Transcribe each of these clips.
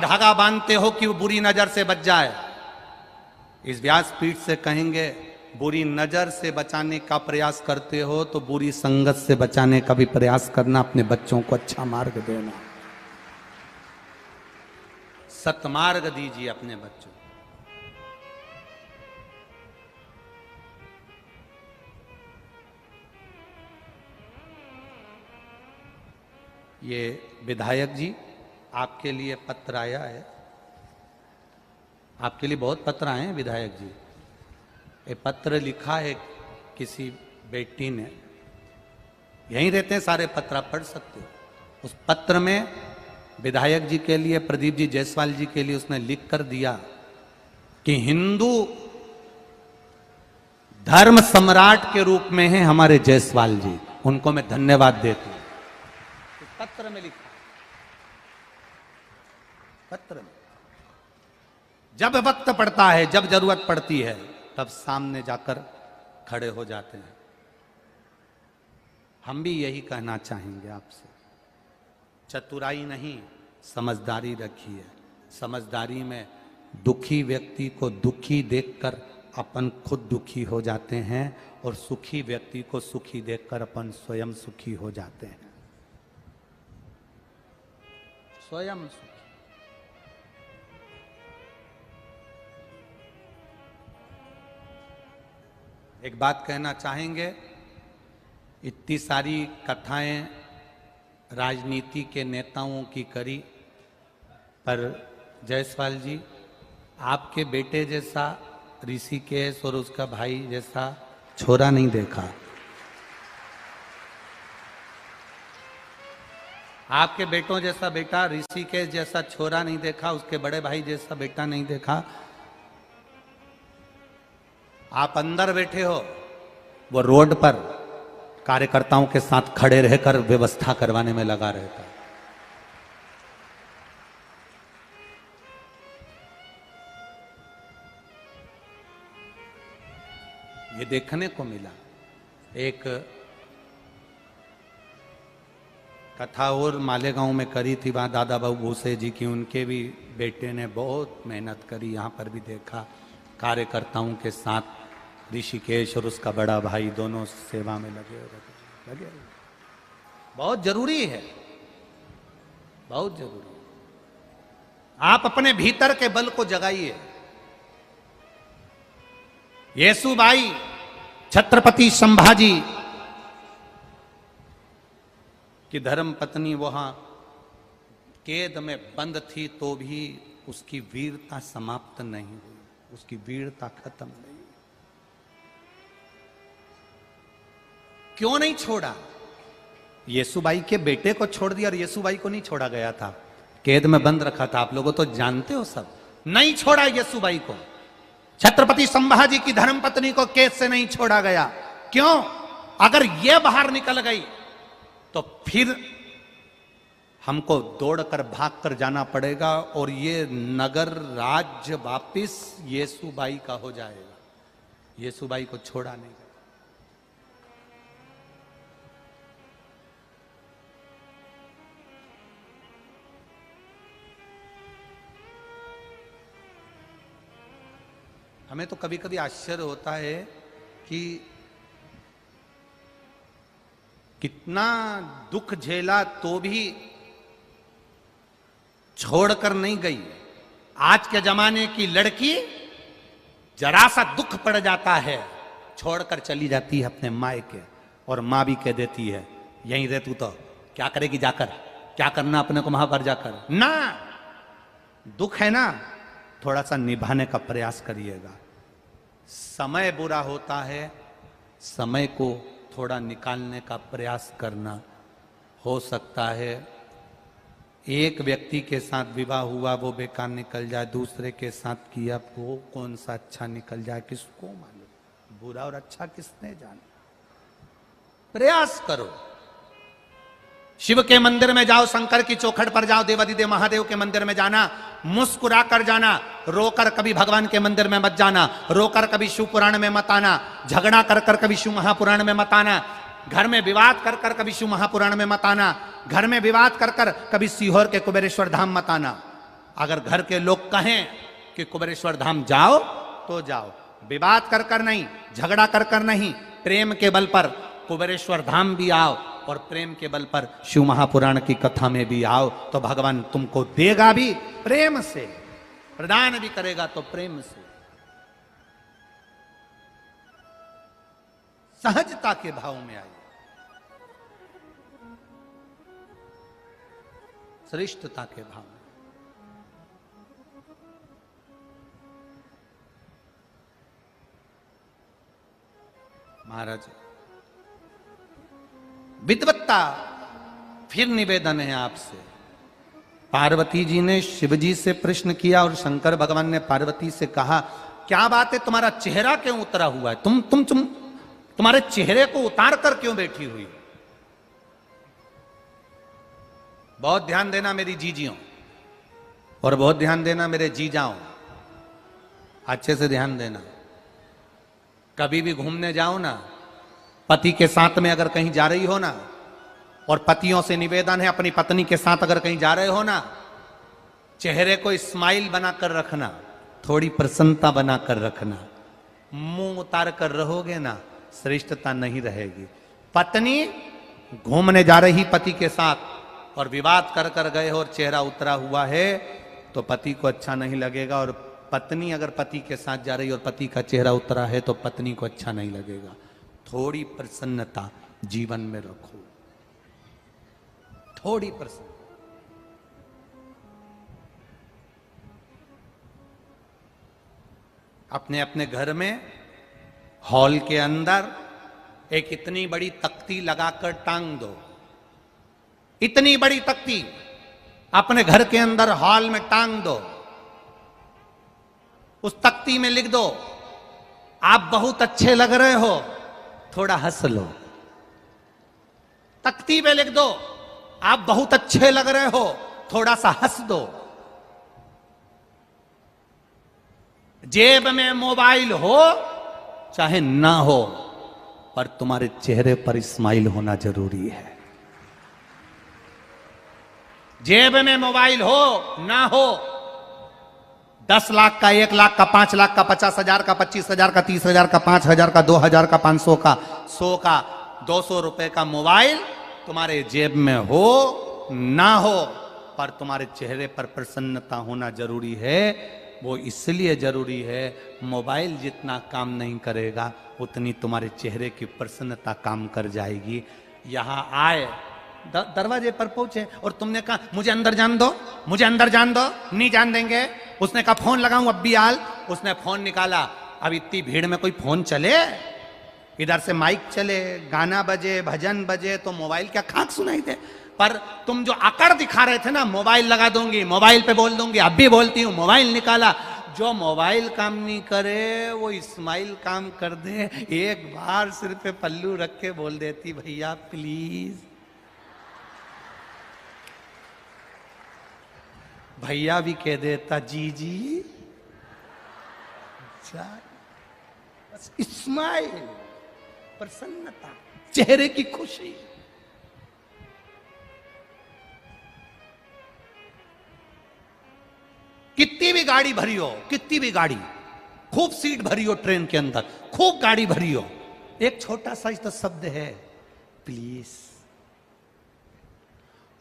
धागा बांधते हो कि वो बुरी नजर से बच जाए। इस व्यासपीठ से कहेंगे, बुरी नजर से बचाने का प्रयास करते हो तो बुरी संगत से बचाने का भी प्रयास करना, अपने बच्चों को अच्छा मार्ग देना, सत्मार्ग दीजिए अपने बच्चों। ये विधायक जी, आपके लिए पत्र आया है। आपके लिए बहुत पत्र आए हैं विधायक जी। ये पत्र लिखा है किसी बेटी ने, यहीं रहते हैं सारे पत्र, आप पढ़ सकते हो। उस पत्र में विधायक जी के लिए, प्रदीप जी जायसवाल जी के लिए उसने लिख कर दिया कि हिंदू धर्म सम्राट के रूप में है हमारे जायसवाल जी, उनको मैं धन्यवाद देता हूं। पत्र में लिखा, पत्र में जब वक्त पड़ता है, जब जरूरत पड़ती है, तब सामने जाकर खड़े हो जाते हैं। हम भी यही कहना चाहेंगे आपसे, चतुराई नहीं, समझदारी रखिए। समझदारी में दुखी व्यक्ति को दुखी देखकर अपन खुद दुखी हो जाते हैं, और सुखी व्यक्ति को सुखी देखकर अपन स्वयं सुखी हो जाते हैं। स्वयं सुखी। एक बात कहना चाहेंगे, इतनी सारी कथाएं राजनीति के नेताओं की करी, पर जायसवाल जी, आपके बेटे जैसा ऋषिकेश और उसका भाई जैसा छोरा नहीं देखा। आपके बेटों जैसा बेटा, ऋषिकेश जैसा छोरा नहीं देखा, उसके बड़े भाई जैसा बेटा नहीं देखा। आप अंदर बैठे हो, वो रोड पर कार्यकर्ताओं के साथ खड़े रहकर व्यवस्था करवाने में लगा रहता है। ये देखने को मिला। एक कथा और मालेगांव में करी थी, वहां दादा बाबू भूसे जी की, उनके भी बेटे ने बहुत मेहनत करी। यहां पर भी देखा, कार्यकर्ताओं के साथ ऋषिकेश और उसका बड़ा भाई दोनों सेवा में लगे। बहुत जरूरी है, बहुत जरूरी। आप अपने भीतर के बल को जगाइए। येसुबाई, छत्रपति संभाजी की धर्म पत्नी वहां कैद में बंद थी, तो भी उसकी वीरता समाप्त नहीं हुई, उसकी वीरता खत्म नहीं। क्यों नहीं छोड़ा? येसुबाई के बेटे को छोड़ दिया और येसुबाई को नहीं छोड़ा गया था, कैद में बंद रखा था। आप लोगों तो जानते हो सब, नहीं छोड़ा येसुबाई को। छत्रपति संभाजी की धर्मपत्नी को कैद से नहीं छोड़ा गया। क्यों? अगर ये बाहर निकल गई तो फिर हमको दौड़कर भागकर जाना पड़ेगा, और ये नगर राज्य वापिस येसुबाई का हो जाएगा। येसुबाई को छोड़ा नहीं गया। हमें तो कभी कभी आश्चर्य होता है कि कितना दुख झेला तो भी छोड़कर नहीं गई। आज के जमाने की लड़की जरा सा दुख पड़ जाता है, छोड़कर चली जाती है अपने मायके, और मां भी कह देती है यहीं रह, तू तो क्या करेगी जाकर, क्या करना अपने को वहां पर जाकर। ना, दुख है ना, थोड़ा सा निभाने का प्रयास करिएगा। समय बुरा होता है, समय को थोड़ा निकालने का प्रयास करना। हो सकता है एक व्यक्ति के साथ विवाह हुआ वो बेकार निकल जाए, दूसरे के साथ किया वो कौन सा अच्छा निकल जाए, किसको मालूम। बुरा और अच्छा किसने जाना। प्रयास करो। शिव के मंदिर में जाओ, शंकर की चौखट पर जाओ, देवादिदेव महादेव के मंदिर में जाना, मुस्कुरा कर जाना। रोकर कभी भगवान के मंदिर में मत जाना, रोकर कभी शिव पुराण में मत आना, झगड़ा कर कर कभी शिव महापुराण में मत आना, घर में विवाद कर कर कभी शिव महापुराण में मत आना, घर में विवाद कर कर कभी सीहोर के कुबेरेश्वर धाम मत आना। अगर घर के लोग कहें कि कुबेरेश्वर धाम जाओ तो जाओ, विवाद कर कर नहीं, झगड़ा कर कर नहीं, प्रेम के बल पर कुबेरेश्वर धाम भी आओ और प्रेम के बल पर शिव महापुराण की कथा में भी आओ, तो भगवान तुमको देगा भी प्रेम से, प्रदान भी करेगा तो प्रेम से। सहजता के भाव में आइए, श्रेष्ठता के भाव में। महाराज विद्वत्ता, फिर निवेदन है आपसे। पार्वती जी ने शिव जी से प्रश्न किया और शंकर भगवान ने पार्वती से कहा, क्या बात है तुम्हारा चेहरा क्यों उतरा हुआ है, तुम्हारे चेहरे को उतार कर क्यों बैठी हुई। बहुत ध्यान देना मेरी जीजियों, और बहुत ध्यान देना मेरे जीजाओं, अच्छे से ध्यान देना। कभी भी घूमने जाओ ना, पति के साथ में अगर कहीं जा रही हो ना, और पतियों से निवेदन है अपनी पत्नी के साथ अगर कहीं जा रहे हो ना, चेहरे को स्माइल बनाकर रखना, थोड़ी प्रसन्नता बनाकर रखना। मुंह उतार कर रहोगे ना, श्रेष्ठता नहीं रहेगी। पत्नी घूमने जा रही पति के साथ और विवाद कर कर गए हो और चेहरा उतरा हुआ है तो पति को अच्छा नहीं लगेगा, और पत्नी अगर पति के साथ जा रही और पति का चेहरा उतरा है तो पत्नी को अच्छा नहीं लगेगा। थोड़ी प्रसन्नता जीवन में रखो, थोड़ी प्रसन्नता। अपने अपने घर में हॉल के अंदर एक इतनी बड़ी तख्ती लगाकर टांग दो, इतनी बड़ी तख्ती अपने घर के अंदर हॉल में टांग दो। उस तख्ती में लिख दो, आप बहुत अच्छे लग रहे हो, थोड़ा हंस लो। तख्ती पे लिख दो, आप बहुत अच्छे लग रहे हो, थोड़ा सा हंस दो। जेब में मोबाइल हो चाहे ना हो, पर तुम्हारे चेहरे पर स्माइल होना जरूरी है। जेब में मोबाइल हो ना हो, 10 लाख का, 1 लाख का, 5 लाख का, 50,000 का, 25,000 का, 30,000 का, 5,000 का, 2,000 का, 500 का, 100 का, 200 रुपए का मोबाइल तुम्हारे जेब में हो ना हो, पर तुम्हारे चेहरे पर प्रसन्नता होना जरूरी है। वो इसलिए जरूरी है, मोबाइल जितना काम नहीं करेगा उतनी तुम्हारे चेहरे की प्रसन्नता काम कर जाएगी। यहां आए, दरवाजे पर पहुंचे और तुमने कहा मुझे अंदर जान दो, मुझे अंदर जान दो, नहीं जान देंगे। उसने कहा फोन लगाऊं अब्बी आल, उसने फोन निकाला। अब इतनी भीड़ में कोई फोन चले, इधर से माइक चले, गाना बजे, भजन बजे, तो मोबाइल क्या खाक सुनाई दे। पर तुम जो अकड़ दिखा रहे थे ना, मोबाइल लगा दूंगी, मोबाइल पे बोल दूंगी, अब भी बोलती हूं, मोबाइल निकाला। जो मोबाइल काम नहीं करे वो इस्माइल काम कर दे। एक बार सिर पे पल्लू रख के बोल देती, भैया प्लीज। भैया भी कह देता जी जी। बस स्माइल, प्रसन्नता, चेहरे की खुशी। कितनी भी गाड़ी भरी हो, कितनी भी गाड़ी, खूब सीट भरी हो ट्रेन के अंदर, खूब गाड़ी भरी हो, एक छोटा सा तो शब्द है प्लीज,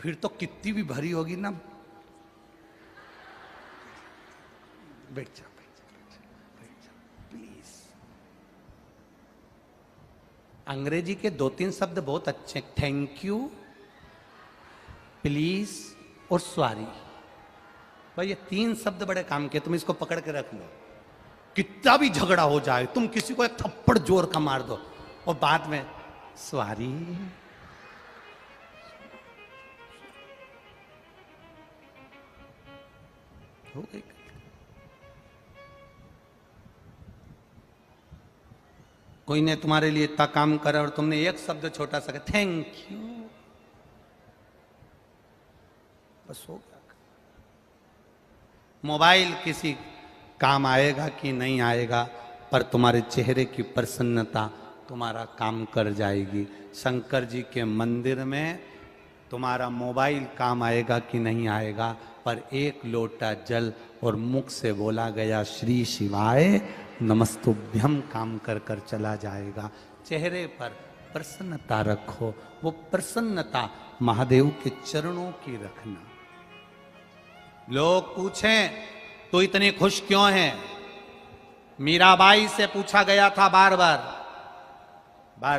फिर तो कितनी भी भरी होगी ना, बैठ जा प्लीज। अंग्रेजी के 2-3 शब्द बहुत अच्छे, थैंक यू, प्लीज और सॉरी। भाई ये 3 शब्द बड़े काम के, तुम इसको पकड़ के रख लो। कितना भी झगड़ा हो जाए, तुम किसी को एक थप्पड़ जोर का मार दो और बाद में सॉरी। हो गई। कोई ने तुम्हारे लिए इतना काम करा और तुमने एक शब्द छोटा सा थैंक यू, बस हो गया। मोबाइल किसी काम आएगा कि नहीं आएगा, पर तुम्हारे चेहरे की प्रसन्नता तुम्हारा काम कर जाएगी। शंकर जी के मंदिर में तुम्हारा मोबाइल काम आएगा कि नहीं आएगा, पर एक लोटा जल और मुख से बोला गया श्री शिवाय नमस्तुभ्यम काम कर कर चला जाएगा। चेहरे पर प्रसन्नता रखो, वो प्रसन्नता महादेव के चरणों की रखना। लोग पूछें तो इतने खुश क्यों हैं? मीराबाई से पूछा गया था, बार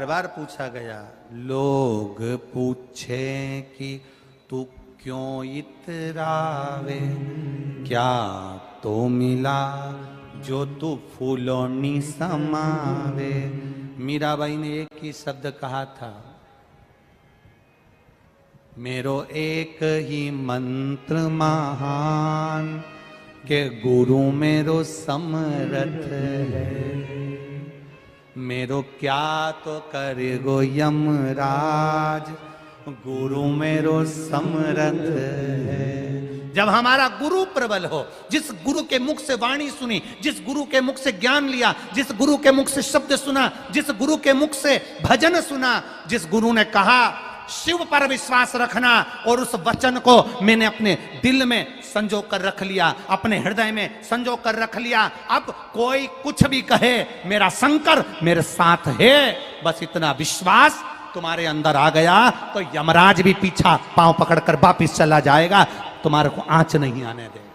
बार पूछा गया, लोग पूछे कि तू क्यों इतरावे, क्या तो मिला जो तू फूलोनी समावे। मीराबाई ने एक ही शब्द कहा था, मेरो एक ही मंत्र महान के गुरु मेरो समरथ है। मेरो क्या तो करे गो यमराज, गुरु मेरो समरथ है। जब हमारा गुरु प्रबल हो, जिस गुरु के मुख से वाणी सुनी, जिस गुरु के मुख से ज्ञान लिया, जिस गुरु के मुख से शब्द सुना, जिस गुरु के मुख से भजन सुना, जिस गुरु ने कहा शिव पर विश्वास रखना, और उस वचन को मैंने अपने दिल में संजो कर रख लिया, अपने हृदय में संजो कर रख लिया। अब कोई कुछ भी कहे, मेरा शंकर मेरे साथ है, बस इतना विश्वास तुम्हारे अंदर आ गया तो यमराज भी पीछा पांव पकड़कर वापिस चला जाएगा, तुम्हारे को आंच नहीं आने देगा।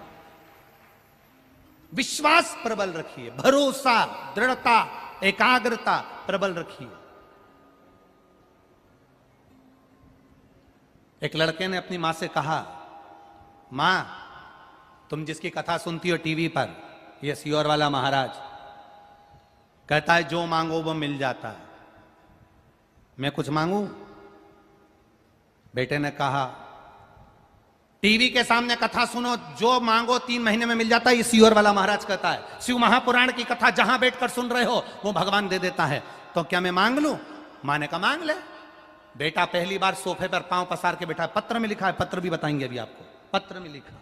विश्वास प्रबल रखिए, भरोसा, दृढ़ता, एकाग्रता प्रबल रखिए। एक लड़के ने अपनी मां से कहा, मां तुम जिसकी कथा सुनती हो टीवी पर, ये सियोर वाला महाराज कहता है जो मांगो वो मिल जाता है, मैं कुछ मांगू? बेटे ने कहा, टीवी के सामने कथा सुनो, जो मांगो 3 महीने में मिल जाता है, ये सियोर वाला महाराज कहता है। शिव महापुराण की कथा जहां बैठकर सुन रहे हो वो भगवान दे देता है, तो क्या मैं मांग लूं? मां ने कहा मांग ले। बेटा पहली बार सोफे पर पांव पसार के बैठा है, पत्र में लिखा है, पत्र भी बताएंगे अभी आपको, पत्र में लिखा,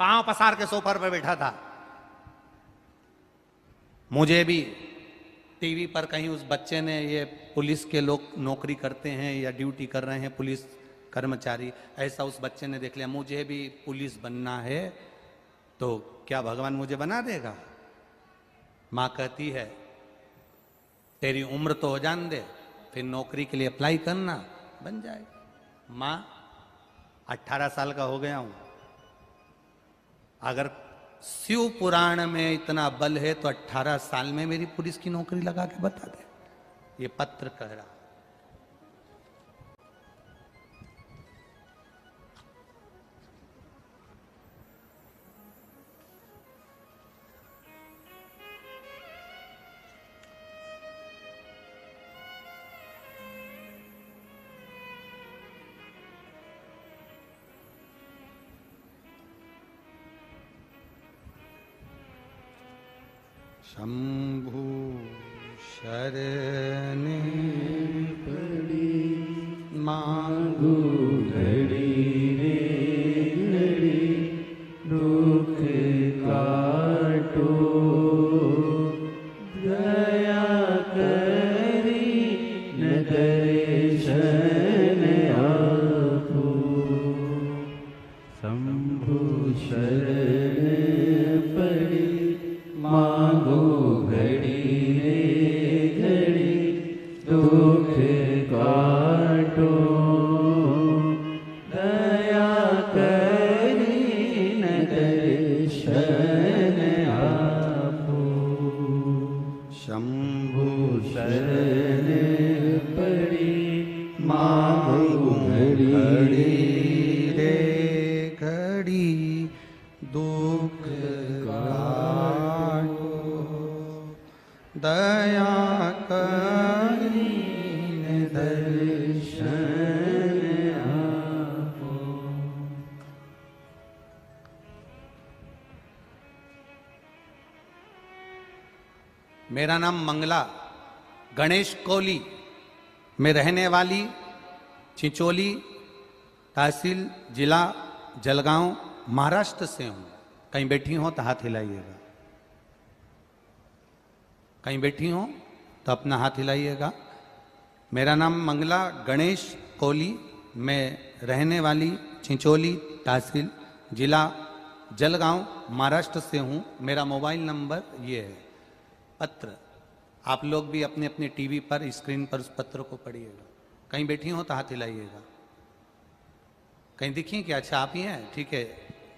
पांव पसार के सोफे पर बैठा था। मुझे भी टीवी पर कहीं उस बच्चे ने, ये पुलिस के लोग नौकरी करते हैं या ड्यूटी कर रहे हैं पुलिस कर्मचारी, ऐसा उस बच्चे ने देख लिया, मुझे भी पुलिस बनना है, तो क्या भगवान मुझे बना देगा? मां कहती है तेरी उम्र तो हो जान दे, फिर नौकरी के लिए अप्लाई करना, बन जाएगा। मां 18 साल का हो गया हूं, अगर शिव पुराण में इतना बल है तो 18 साल में मेरी पुलिस की नौकरी लगा के बता दे, ये पत्र कह रहा। शंभु शरण पड़ी मांगू घड़ी रे घड़ी, दुख काटो दया करी न दर्शन आपो। शंभु शरण पड़ी मांगो घड़ी रे घड़ी, दुख काटो दया करी न दर्शन आपो। शंभु शरण पड़ी मांगो घड़ी रे घड़ी, दुख दया करी दर्शन आपो। मेरा नाम मंगला गणेश कोली, मैं रहने वाली चिंचोली तहसील जिला जलगांव महाराष्ट्र से हूं। कहीं बैठी हो तो हाथ हिलाइएगा, कहीं बैठी हो तो अपना हाथ हिलाइएगा। मेरा नाम मंगला गणेश कोली, मैं रहने वाली चिंचोली तहसील जिला जलगांव महाराष्ट्र से हूं, मेरा मोबाइल नंबर ये है। पत्र आप लोग भी अपने अपने टीवी पर स्क्रीन पर उस पत्र को पढ़िएगा। कहीं बैठी हो तो हाथ हिलाइएगा। कहीं दिखी क्या? अच्छा आप ही हैं, ठीक है,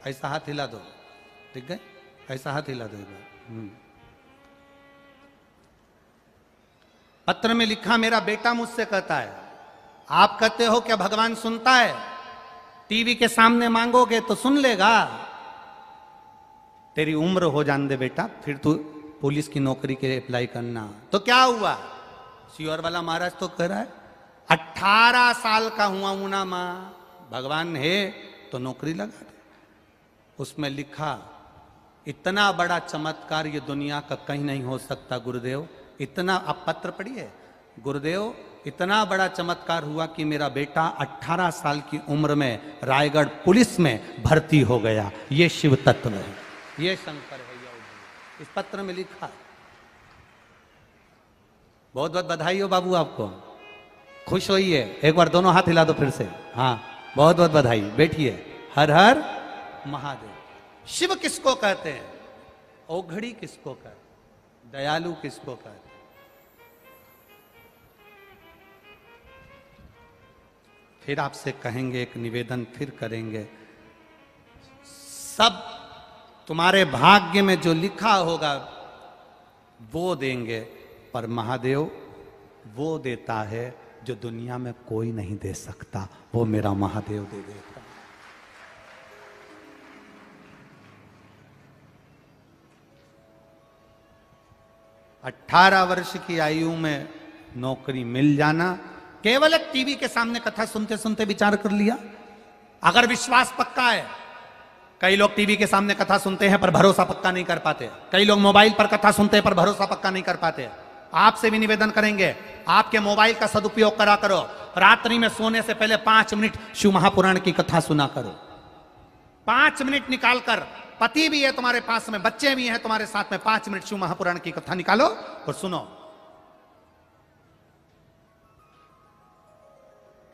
ऐसा हाथ हिला दो। ठीक है, ऐसा हाथ हिला दो एक बार। पत्र में लिखा, मेरा बेटा मुझसे कहता है, आप कहते हो क्या भगवान सुनता है? टीवी के सामने मांगोगे तो सुन लेगा। तेरी उम्र हो जान दे बेटा, फिर तू पुलिस की नौकरी के लिए अप्लाई करना। तो क्या हुआ? सीहोर वाला महाराज तो कह रहा है 18 साल का हुआ हूं ना मां, भगवान है तो नौकरी लगा दे। उसमें लिखा, इतना बड़ा चमत्कार ये दुनिया का कहीं नहीं हो सकता गुरुदेव। इतना, आप पत्र पढ़िए, गुरुदेव इतना बड़ा चमत्कार हुआ कि मेरा बेटा 18 साल की उम्र में रायगढ़ पुलिस में भर्ती हो गया। ये शिव तत्व है, ये शंकर है। इस पत्र में लिखा। बहुत बहुत बधाई हो बाबू आपको, खुश होइए। एक बार दोनों हाथ हिला दो फिर से। हाँ, बहुत बहुत बधाई। बैठिए। हर हर महादेव। शिव किसको कहते हैं? औघड़ी किसको कहते हैं? दयालु किसको कहते हैं? फिर आपसे कहेंगे, एक निवेदन फिर करेंगे, सब तुम्हारे भाग्य में जो लिखा होगा वो देंगे, पर महादेव वो देता है जो दुनिया में कोई नहीं दे सकता, वो मेरा महादेव दे देता। 18 वर्ष की आयु में नौकरी मिल जाना, केवल एक टीवी के सामने कथा सुनते सुनते विचार कर लिया। अगर विश्वास पक्का है, कई लोग टीवी के सामने कथा सुनते हैं पर भरोसा पक्का नहीं कर पाते, कई लोग मोबाइल पर कथा सुनते हैं पर भरोसा पक्का नहीं कर पाते। आपसे भी निवेदन करेंगे, आपके मोबाइल का सदुपयोग करा करो। रात्रि में सोने से पहले 5 मिनट शिव महापुराण की कथा सुना करो। 5 मिनट निकालकर, पति भी है तुम्हारे पास में, बच्चे भी हैं तुम्हारे साथ में, 5 मिनट शिव महापुराण की कथा निकालो और सुनो।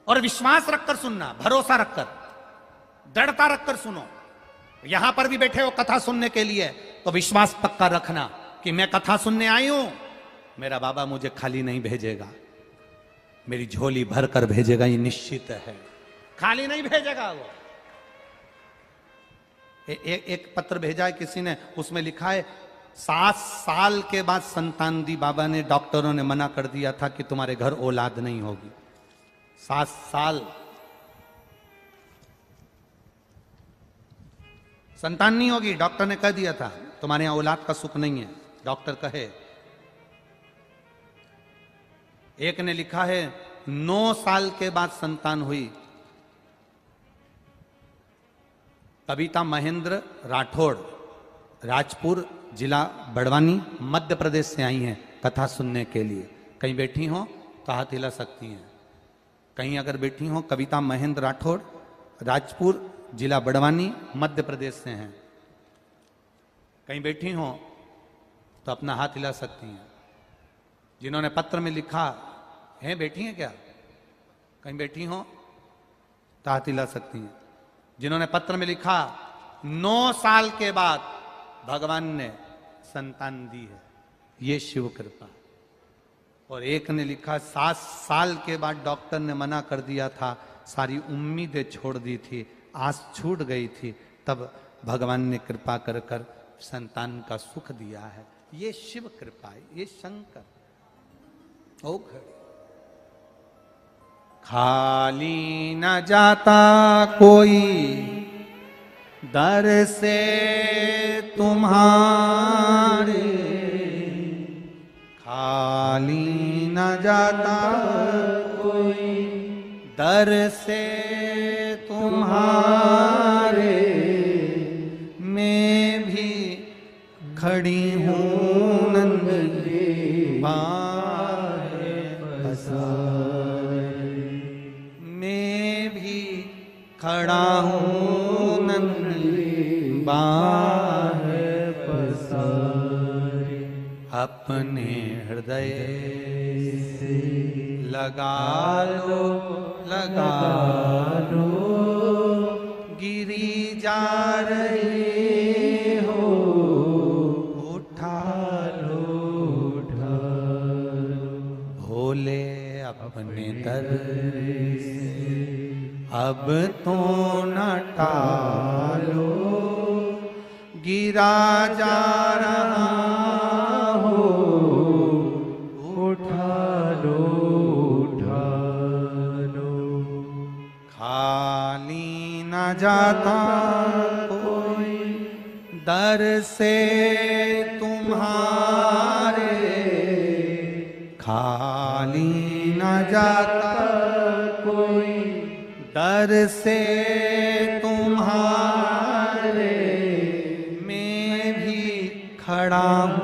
और विश्वास रखकर सुनना, भरोसा रखकर, दृढ़ता रखकर सुनो। यहां पर भी बैठे हो कथा सुनने के लिए तो विश्वास पक्का रखना कि मैं कथा सुनने आई हूं, मेरा बाबा मुझे खाली नहीं भेजेगा, मेरी झोली भर कर भेजेगा, ये निश्चित है, खाली नहीं भेजेगा वो। एक पत्र भेजा है किसी ने, उसमें लिखा है 7 साल के बाद संतान दी बाबा ने, डॉक्टरों ने मना कर दिया था कि तुम्हारे घर औलाद नहीं होगी। 7 साल संतान नहीं होगी, डॉक्टर ने कह दिया था तुम्हारे यहां औलाद का सुख नहीं है, डॉक्टर कहे। एक ने लिखा है 9 साल के बाद संतान हुई। कविता महेंद्र राठौड़, राजपुर जिला बड़वानी, मध्य प्रदेश से आई हैं कथा सुनने के लिए। कहीं बैठी हो तो हाथ हिला सकती हैं। कहीं अगर बैठी हो, कविता महेंद्र राठौड़, राजपुर जिला बड़वानी, मध्य प्रदेश से हैं। कहीं बैठी हो तो अपना हाथ हिला सकती हैं। जिन्होंने पत्र में लिखा है, बैठी हैं क्या? कहीं बैठी हो तो हाथ हिला सकती हैं। जिन्होंने पत्र में लिखा 9 साल के बाद भगवान ने संतान दी है, ये शिव कृपा। और एक ने लिखा 7 साल के बाद डॉक्टर ने मना कर दिया था, सारी उम्मीदें छोड़ दी थी, आस छूट गई थी, तब भगवान ने कृपा कर कर संतान का सुख दिया है। ये शिव कृपा है, ये शंकर। ओ खाली न जाता कोई दर से तुम्हारे, खाली न जाता कोई दर से तुम्हारे, मैं भी खड़ी हूँ नंद बाहे पसारे, मैं भी खड़ा हूँ नंद बाहे पसारे। अपने हृदय से लगा लो, लगा लो, गिरी जा रही अब तो न टालो, गिरा जा रहा हो, उठा लो, उठा लो। खाली न जाता कोई दर से तुम्हारे, खाली न जाता कोई दर से तुम्हारे, मैं भी खड़ा हूँ